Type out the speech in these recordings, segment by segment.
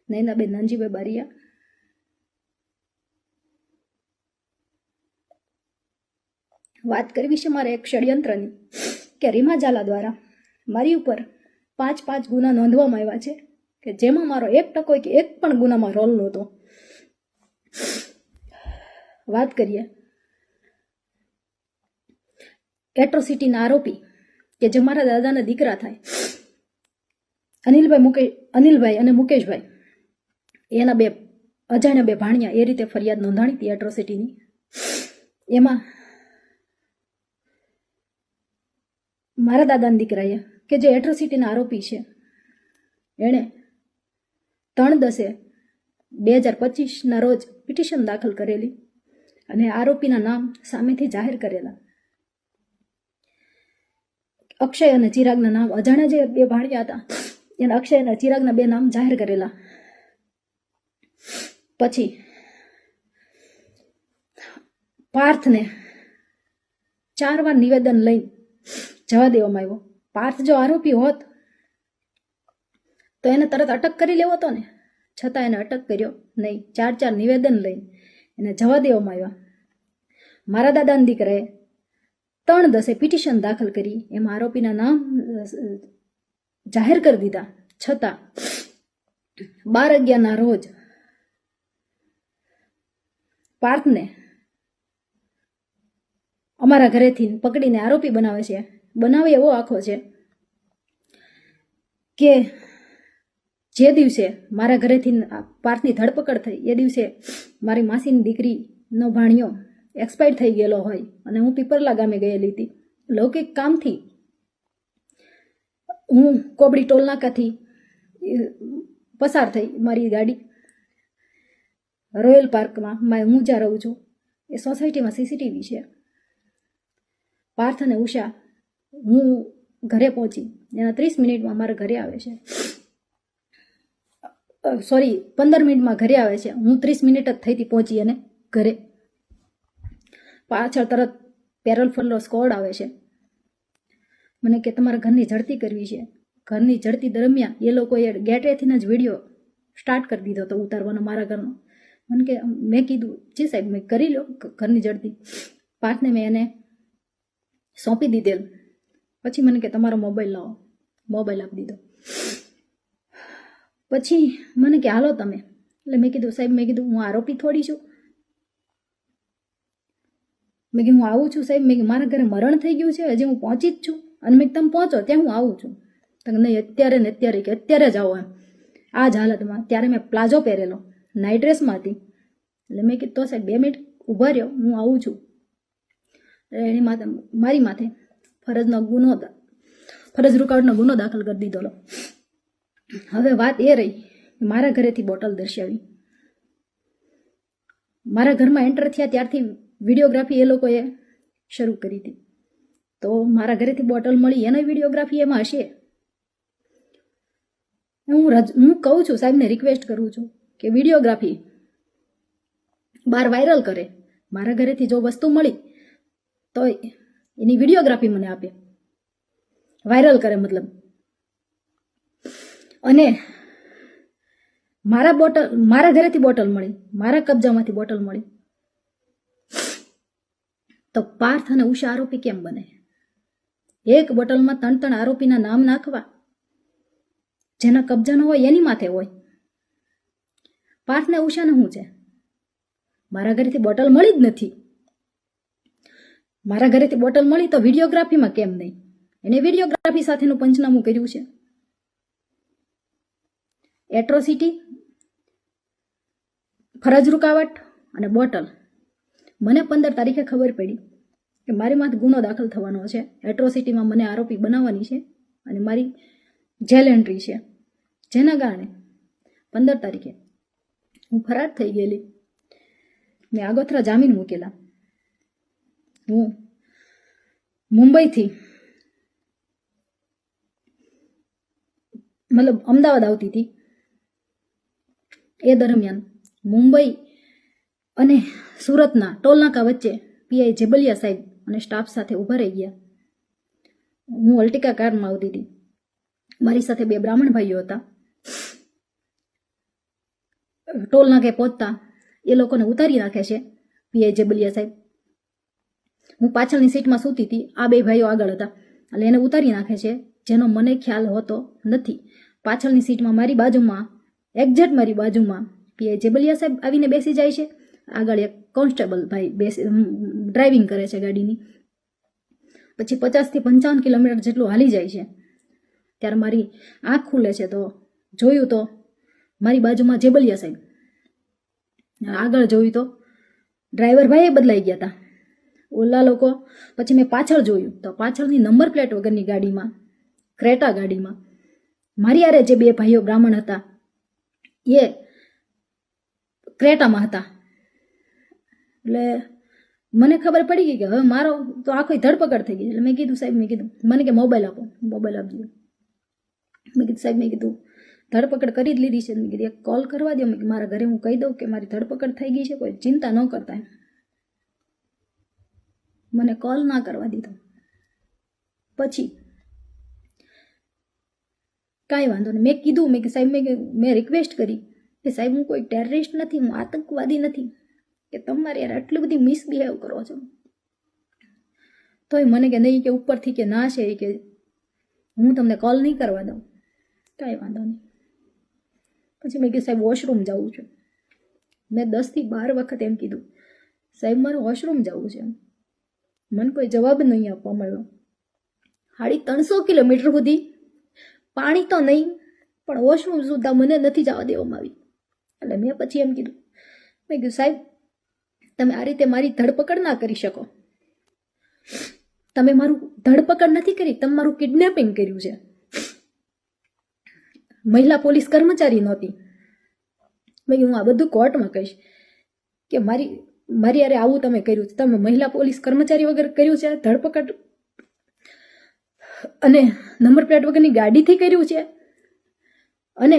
નયનાબેન નાનજીભાઈ બારિયા, વાત કરવી છે મારે એક ષડયંત્રની કે રીમા ઝાલા દ્વારા મારી ઉપર 5 ગુના નોંધવામાં આવ્યા છે કે જેમાં મારો 1% કે એક પણ ગુનામાં રોલ નહોતો. વાત કરીએ એટ્રોસિટીના આરોપી કે જે મારા દાદાના દીકરા થાય અનિલભાઈ અને મુકેશભાઈ, એના 2 અજાણ્યા 2 ભાણિયા એ રીતે ફરિયાદ નોંધાણી હતી એટ્રોસિટીની. એમાં મારા દાદાના દીકરાએ કે જે એટ્રોસિટીના આરોપી છે એણે 3/10/2025 રોજ પિટિશન દાખલ કરેલી અને આરોપીના નામ સામેથી જાહેર કરેલા. અક્ષય અને ચિરાગના નામ, અજાણ્યા જે 2 ભાણિયા હતા એના અક્ષય અને ચિરાગના 2 નામ જાહેર કરેલા. પછી પાર્થને 4 વાર નિવેદન લઈ જવા દેવામાં આવ્યો. પાર્થ જો આરોપી હોત તો એને તરત અટક કરી લેવો હતો ને, છતાં એને અટક કર્યો નહીં. 4 નિવેદન લઈ એને જવા દેવામાં આવ્યા. મારા દાદાના દીકરાએ 3/10 પિટિશન દાખલ કરી, એમાં આરોપીના નામ જાહેર કરી દીધા, છતાં 12/11 રોજ પાર્થને અમારા ઘરેથી પકડીને આરોપી બનાવે એવો આખો છે કે જે દિવસે મારા ઘરેથી પાર્થની ધરપકડ થઈ એ દિવસે મારી માસીની દીકરીનો ભાણિયો એક્સપાયર થઈ ગયેલો હોય અને હું પીપરલા ગામે ગયેલી હતી. લૌકિક કામથી હું કોબડી ટોલ નાકાથી પસાર થઈ, મારી ગાડી રોયલ પાર્કમાં હું જ્યાં રહું છું એ સોસાયટીમાં સીસીટીવી છે. પાર્થ અને ઉષા હું ઘરે પહોંચી એના 30 મિનિટમાં મારા ઘરે આવે છે, 15 મિનિટમાં ઘરે આવે છે. હું 30 મિનિટ જ થઈ હતી પહોંચી અને ઘરે. પાછળ તરત પેરોલ ફરલો સ્કોડ આવે છે. મને કે તમારા ઘરની ઝડતી કરવી છે. ઘરની ઝડતી દરમિયાન એ લોકોએ ગેટવેથી જ વિડીયો સ્ટાર્ટ કરી દીધો હતો ઉતારવાનો મારા ઘરનો. મને કે મેં કીધું જી સાહેબ મેં કરી લો ઘરની ઝડતી. પાર્થને મેં એને સોંપી દીધેલ. પછી મને કે તમારો મોબાઈલ લાવો, મોબાઈલ આપી દીધો. પછી મને કે હાલો તમે. એટલે મેં કીધું સાહેબ, મેં કીધું હું આરોપી થોડી છું. મેં કીધું હું આવું છું સાહેબ, મેં મારા ઘરે મરણ થઈ ગયું છે, હજી હું પહોંચી જ છું અને મેં તમે પહોંચો ત્યાં હું આવું છું. તો નહીં અત્યારે ને અત્યારે કે અત્યારે જ આવો એમ આ જ હાલતમાં. ત્યારે મેં પ્લાઝો પહેરેલો, નાઇટ ડ્રેસમાં હતી. એટલે મેં કીધું તો સાહેબ 2 મિનિટ ઊભા રહ્યો, હું આવું છું. એની માથે મારી માથે ફરજ રૂકાવટનો ગુનો દાખલ કરી દીધો. હવે વાત એ રહી મારા ઘરેથી બોટલ દર્શાવી. મારા ઘરમાં એન્ટર થયા ત્યારથી વિડીયોગ્રાફી એ લોકોએ શરૂ કરી હતી. તો મારા ઘરેથી બોટલ મળી એનો વિડીયોગ્રાફી એમાં હશે. હું કહું છું સાહેબને રિક્વેસ્ટ કરું છું કે વિડીયોગ્રાફી બહાર વાયરલ કરે. મારા ઘરેથી જો વસ્તુ મળી તો એની વિડીયોગ્રાફી મને આપે, વાયરલ કરે મતલબ. અને મારા ઘરેથી બોટલ મળી, મારા કબજામાંથી બોટલ મળી, તો પાર્થ અને ઉષા આરોપી કેમ બને? એક બોટલમાં 3 આરોપીના નામ નાખવા, જેના કબજાનો હોય એની માથે હોય. પાર્થ ને ઉષાને શું છે? મારા ઘરેથી બોટલ મળી જ નથી. મારા ઘરેથી બોટલ મળી તો વિડીયોગ્રાફીમાં કેમ નહીં? એને વિડીયોગ્રાફી સાથેનું પંચનામું કર્યું છે. એટ્રોસિટી, ફરજ રૂકાવટ અને બોટલ. મને 15 તારીખે ખબર પડી કે મારી માથે ગુનો દાખલ થવાનો છે. એટ્રોસિટીમાં મને આરોપી બનાવવાની છે અને મારી જેલ એન્ટ્રી છે, જેના કારણે 15 તારીખે હું ફરાર થઈ ગયેલી. મેં આગોતરા જામીન મૂકેલા. હું મુંબઈથી મતલબ અમદાવાદ આવતી હતી. એ દરમિયાન મુંબઈ અને સુરતના ટોલનાકા વચ્ચે પીઆઈ જેબલિયા સાહેબ અને સ્ટાફ સાથે ઊભા રહી ગયા. હું અલ્ટિકા કારમાં આવતી હતી. મારી સાથે 2 બ્રાહ્મણ ભાઈઓ હતા. ટોલ નાકે પહોંચતા એ લોકોને ઉતારી નાખે છે પીઆઈ જેબલિયા સાહેબ. હું પાછળની સીટમાં સૂતી હતી, આ બે ભાઈઓ આગળ હતા, એટલે એને ઉતારી નાખે છે, જેનો મને ખ્યાલ હોતો નથી. પાછળની સીટમાં મારી બાજુમાં, એક્ઝેક્ટ મારી બાજુમાં પીઆઈ જેબલિયા સાહેબ આવીને બેસી જાય છે. આગળ એક કોન્સ્ટેબલ ભાઈ ડ્રાઇવિંગ કરે છે ગાડીની. પછી 50 થી 55 કિલોમીટર જેટલું હાલી જાય છે. ત્યારે મારી આંખ ખુલે છે તો જોયું તો મારી બાજુમાં જેબલિયા સાહેબ, આગળ જોયું તો ડ્રાઈવર ભાઈ બદલાઈ ગયા હતા ઓલા લોકો. પછી મેં પાછળ જોયું તો પાછળની નંબર પ્લેટ વગરની ગાડીમાં, ક્રેટા ગાડીમાં મારી યારે જે બે ભાઈઓ બ્રાહ્મણ હતા એ ક્રેટામાં હતા. એટલે મને ખબર પડી ગઈ કે હવે મારો તો આખી ધરપકડ થઈ ગઈ. એટલે મેં કીધું સાહેબ, મેં કીધું મને કે મોબાઈલ આપો, મોબાઈલ આપજો. મેં કીધું સાહેબ, મેં કીધું ધરપકડ કરી જ લીધી છે. મેં કીધું એક કોલ કરવા દો, મેં કીધું મારા ઘરે હું કહી દઉં કે મારી ધરપકડ થઈ ગઈ છે, કોઈ ચિંતા ન કરતા. મને કોલ ના કરવા દીધો. પછી કાંઈ વાંધો નહીં, મેં કીધું, મેં સાહેબ, મેં રિક્વેસ્ટ કરી કે સાહેબ હું કોઈ ટેરરિસ્ટ નથી, હું આતંકવાદી નથી કે તમારે યાર આટલી બધી મિસબિહેવ કરો છો. તોય મને કે નહીં, કે ઉપરથી કે ના છે, કે હું તમને કોલ નહીં કરવા દઉં. કાંઈ વાંધો નહીં. પછી મેં કીધું સાહેબ વોશરૂમ જવું છે. મેં 10 થી 12 વખત એમ કીધું સાહેબ મારે વોશરૂમ જવું છે. મને કોઈ જવાબ નહીં આપવા મળ્યો. 350 કિલોમીટર સુધી પાણી તો નહીં પણ વોશરૂમ સુદ્ધા મને નથી જવા દેવામાં આવી. એટલે મેં પછી એમ કીધું, મેં કીધું સાહેબ તમે આ રીતે મારી ધરપકડ ના કરી શકો. તમે મારું ધરપકડ નથી કરી, તમે મારું કિડનેપિંગ કર્યું છે. મહિલા પોલીસ કર્મચારી નહોતી. મેં કીધું હું આ બધું કોર્ટમાં કહીશ કે મારી યારે આવું તમે કર્યું છે. તમે મહિલા પોલીસ કર્મચારી વગર કર્યું છે ધરપકડ, અને નંબર પ્લેટ વગરની ગાડીથી કર્યું છે. અને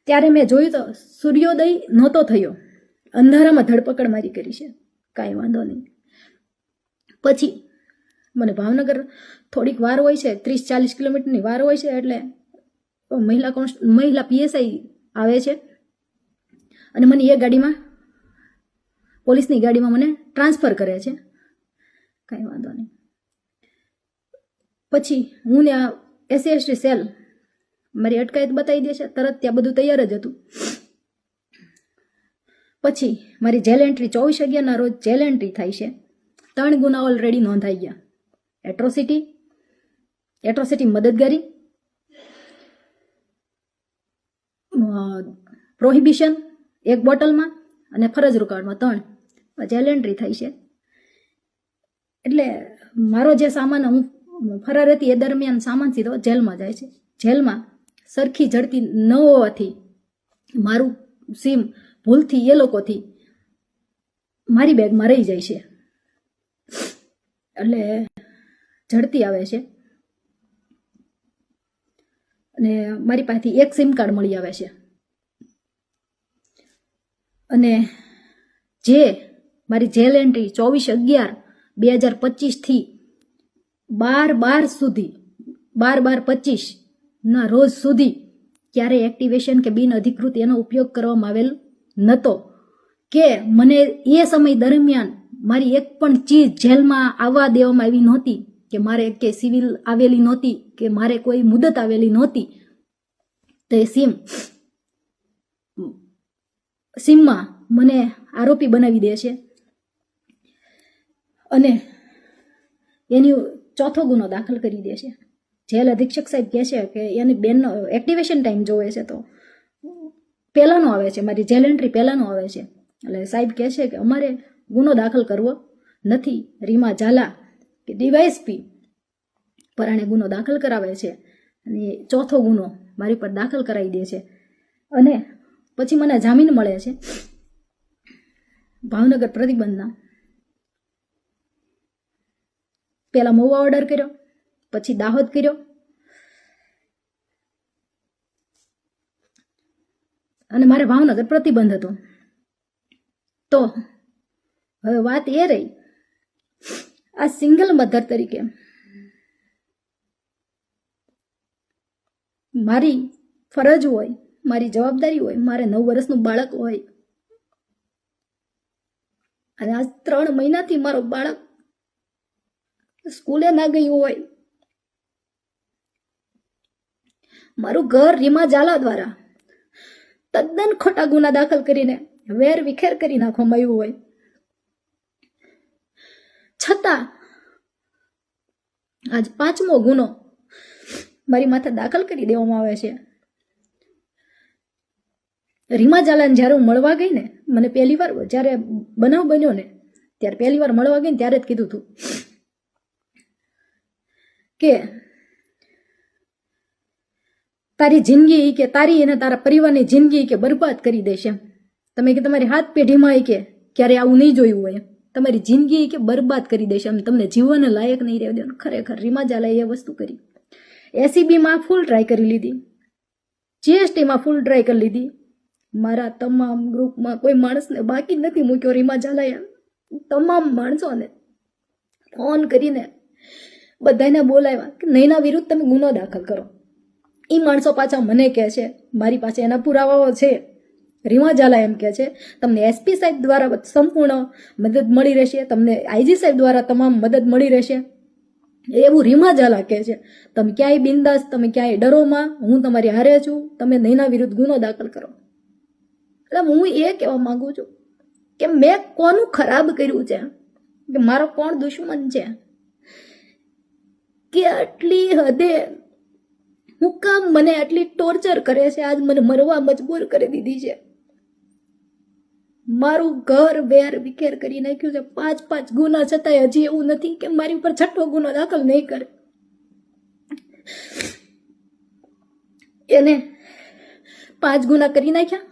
ત્યારે મેં જોયું તો સૂર્યોદય નહોતો થયો, અંધારામાં ધરપકડ મારી કરી છે. કાંઈ વાંધો નહીં. પછી મને ભાવનગર થોડીક વાર હોય છે, 30-40 કિલોમીટરની વાર હોય છે. એટલે મહિલા પીએસઆઈ આવે છે અને મને એ ગાડીમાં, પોલીસની ગાડીમાં મને ટ્રાન્સફર કરે છે. કાંઈ વાંધો નહીં. પછી હું ને SC/ST સેલ મારી અટકાયત બતાવી દે છે તરત. ત્યાં બધું તૈયાર જ હતું. પછી મારી જેલ એન્ટ્રી 24/11 રોજ જેલ એન્ટ્રી થાય છે. 3 ગુના ઓલરેડી નોંધાઈ ગયા. એટ્રોસિટી મદદગારી, પ્રોહિબિશન 1 બોટલમાં અને ફરજ રૂકાવટમાં 3 જેલ એન્ટ્રી થઈ છે. એટલે મારો જે સામાન, હું ફરાર હતી એ દરમિયાન સામાન સીધો જેલમાં જાય છે. જેલમાં સરખી ઝડપી ન હોવાથી મારું સિમ ભૂલથી એ લોકોથી મારી બેગમાં રહી જાય છે. એટલે ઝડપી આવે છે અને મારી પાસેથી 1 સિમ કાર્ડ મળી આવે છે. અને જે મારી જેલ એન્ટ્રી 24/11/2025 થી 12/12 સુધી, 12/12/25 ના રોજ સુધી ક્યારેય એક્ટિવેશન કે બિન અધિકૃત એનો ઉપયોગ કરવામાં આવેલ નહોતો. કે મને એ સમય દરમિયાન મારી એક પણ ચીજ જેલમાં આવવા દેવામાં આવી નહોતી, કે મારે કે સિવિલ આવેલી નહોતી, કે મારે કોઈ મુદત આવેલી નહોતી. તો એ સિમમાં મને આરોપી બનાવી દે છે અને એની 4થો ગુનો દાખલ કરી દે છે. જેલ અધિક્ષક સાહેબ કહે છે કે એની બેનનો એક્ટિવેશન ટાઈમ જોવે છે તો પહેલાંનો આવે છે, મારી જેલ એન્ટ્રી પહેલાંનો આવે છે. એટલે સાહેબ કહે છે કે અમારે ગુનો દાખલ કરવો નથી. રીમા ઝાલા કે ડીવાયએસપી પરાણે ગુનો દાખલ કરાવે છે અને 4થો ગુનો મારી પર દાખલ કરાવી દે છે. અને પછી મને જામીન મળે છે ભાવનગર પ્રતિબંધના. પહેલા મહુવા ઓર્ડર કર્યો, પછી દાહોદ કર્યો અને મારે ભાવનગર પ્રતિબંધ હતો. તો હવે વાત એ રહી, આ સિંગલ મધર તરીકે મારી ફરજ હોય મારી જવાબદારી હોય, મારે 9 વર્ષનું બાળક હોય, અને આજ 3 મહિનાથી મારો બાળક સ્કૂલે ના ગયું હોય, મારું ઘર રીમા ઝાલા દ્વારા તદ્દન ખોટા ગુના દાખલ કરીને વેર વિખેર કરી નાખવામાં આવ્યું હોય, છતાં આજ 5મો ગુનો મારી માથે દાખલ કરી દેવામાં આવે છે. રીમા ઝાલાને જ્યારે હું મળવા ગઈ ને, મને પહેલી વાર જ્યારે બનાવ બન્યો ને ત્યારે પહેલી વાર મળવા ગઈ ને ત્યારે જ કીધું હતું કે તારી જિંદગી કે તારી અને તારા પરિવારની જિંદગી કે બરબાદ કરી દેશે. તમે કે તમારી હાથ પેઢીમાં કે ક્યારે આવું નહીં જોયું હોય, તમારી જિંદગી કે બરબાદ કરી દેશે, એમ તમને જીવન લાયક નહીં રહેવા દેવાનું. ખરેખર રીમા ઝાલાએ એ વસ્તુ કરી. એસીબીમાં ફૂલ ટ્રાય કરી લીધી, જીએસટીમાં ફૂલ ટ્રાય કરી લીધી, મારા તમામ ગ્રુપમાં કોઈ માણસને બાકી નથી મૂક્યો. રીમા ઝાલાએ તમામ માણસોને ફોન કરીને બધાને બોલાવ્યા કે નૈના વિરુદ્ધ તમે ગુનો દાખલ કરો. એ માણસો પાછા મને કહે છે, મારી પાસે એના પુરાવાઓ છે. રીમા ઝાલા એમ કહે છે તમને એસપી સાહેબ દ્વારા સંપૂર્ણ મદદ મળી રહેશે, તમને આઈજી સાહેબ દ્વારા તમામ મદદ મળી રહેશે, એવું રીમા ઝાલા કહે છે. તમે ક્યાંય બિંદાસ, તમે ક્યાંય ડરોમાં, હું તમારી હારે છું, તમે નૈના વિરુદ્ધ ગુનો દાખલ કરો. એટલે હું એ કહેવા માંગુ છું કે મેં કોનું ખરાબ કર્યું છે, કે મારો કોણ દુશ્મન છે, કે આટલી હદે હું કામ મને આટલી ટોર્ચર કરે છે, આજ મને મરવા મજબૂર કરી દીધી છે, મારું ઘર વેર વિખેર કરી નાખ્યું છે. 5 ગુના છતાંય હજી એવું નથી કે મારી ઉપર 6થો ગુનો દાખલ નહીં કરે. એને 5 ગુના કરી નાખ્યા,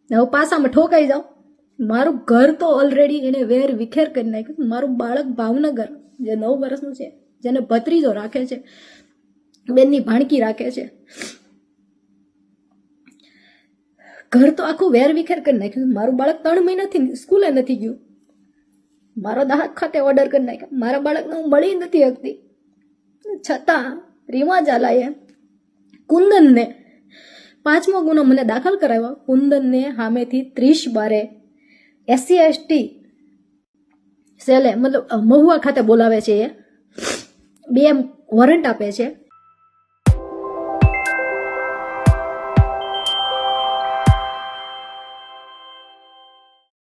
હવે પાસામાં ઠોકાઈ જાઓ. મારું ઘર તો ઓલરેડી એને વેર વિખેર કરી નાખ્યું. મારું બાળક ભાવનગર જે 9 વર્ષનું છે, જેને ભત્રીજો રાખે છે, બેનની ભાણકી રાખે છે, ઘર તો આખું વેર વિખેર કરી નાખ્યું. મારું બાળક 3 મહિનાથી સ્કૂલે નથી ગયું, મારો દાહક ખાતે ઓર્ડર કરી નાખ્યો, મારા બાળકને હું મળી નથી શકતી. છતાં રીમા ઝાલાએ કુંદનને 5મો ગુનો મને દાખલ કરાવ્યો. કુંદનને સામેથી 30/12 SC/ST સેલે મતલબ મહુવા ખાતે બોલાવે છે. એ 2 વોરંટ આપે છે